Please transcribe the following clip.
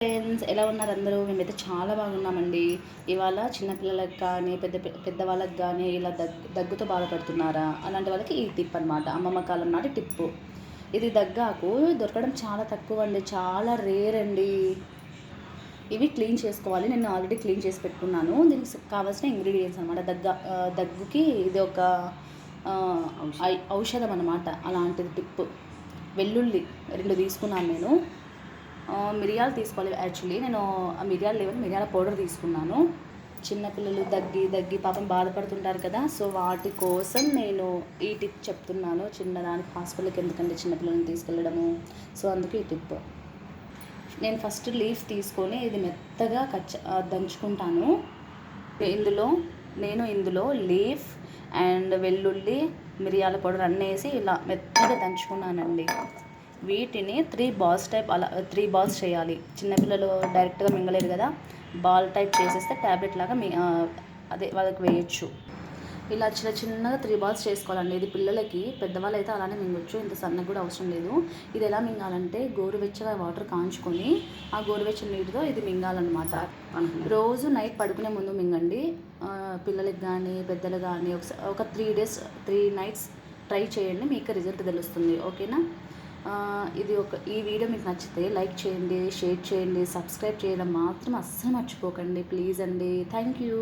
Friends ఎలా ఉన్నారు అందరూ? మేమైతే చాలా బాగున్నామండి. ఇవాళ చిన్నపిల్లలకు కానీ పెద్దవాళ్ళకి కానీ ఇలా దగ్గుతో బాధపడుతున్నారా అలాంటి వాళ్ళకి ఈ టిప్ అనమాట. అమ్మమ్మ కాలం నాటి టిప్పు. ఇది దగ్గాకు దొరకడం చాలా తక్కువ అండి, చాలా రేర్ అండి. ఇవి క్లీన్ చేసుకోవాలి. నేను ఆల్రెడీ క్లీన్ చేసి పెట్టుకున్నాను. దీనికి కావాల్సిన ఇంగ్రీడియంట్స్ అనమాట. దగ్గుకి ఇది ఒక ఔషధం అనమాట. అలాంటిది టిప్పు. వెల్లుల్లి 2 తీసుకున్నాను నేను. మిరియాలు తీసుకోవాలి. యాక్చువల్లీ నేను ఆ మిరియాలు లేవని మిరియాల పౌడర్ తీసుకున్నాను. చిన్నపిల్లలు దగ్గి పాపం బాధపడుతుంటారు కదా, సో వాటి కోసం నేను ఈ టిప్ చెప్తున్నాను. చిన్నదానికి హాస్పిటల్కి ఎందుకంటే చిన్నపిల్లల్ని తీసుకెళ్ళడము, సో అందుకే ఈ టిప్. నేను ఫస్ట్ లీఫ్ తీసుకొని ఇది మెత్తగా దంచుకుంటాను. ఇందులో లీఫ్ అండ్ వెల్లుల్లి మిరియాల పౌడర్ అన్నీ వేసి ఇలా మెత్తగా దంచుకున్నానండి. వీటిని 3 బాల్స్ చేయాలి. చిన్నపిల్లలు డైరెక్ట్గా మింగలేరు కదా, బాల్ టైప్ చేసేస్తే ట్యాబ్లెట్ లాగా అదే వాళ్ళకి వేయచ్చు. ఇలా చిన్నగా 3 బాల్స్ చేసుకోవాలండి. ఇది పిల్లలకి, పెద్దవాళ్ళు అయితే అలానే మింగొచ్చు, ఇంత సన్నగా కూడా అవసరం లేదు. ఇది ఎలా మింగాలంటే గోరువెచ్చగా వాటర్ కాంచుకొని ఆ గోరువెచ్చని నీటితో ఇది మింగాలన్నమాట. రోజు నైట్ పడుకునే ముందు మింగండి. పిల్లలకి కానీ పెద్దలు కానీ ఒక 3 నైట్స్ ట్రై చేయండి, మీకు రిజల్ట్ తెలుస్తుంది. ఓకేనా? ఈ వీడియో మీకు నచ్చితే లైక్ చేయండి, షేర్ చేయండి, సబ్స్క్రైబ్ చేయడం మాత్రం అస్సలు మర్చిపోకండి ప్లీజ్ అండి. Thank you.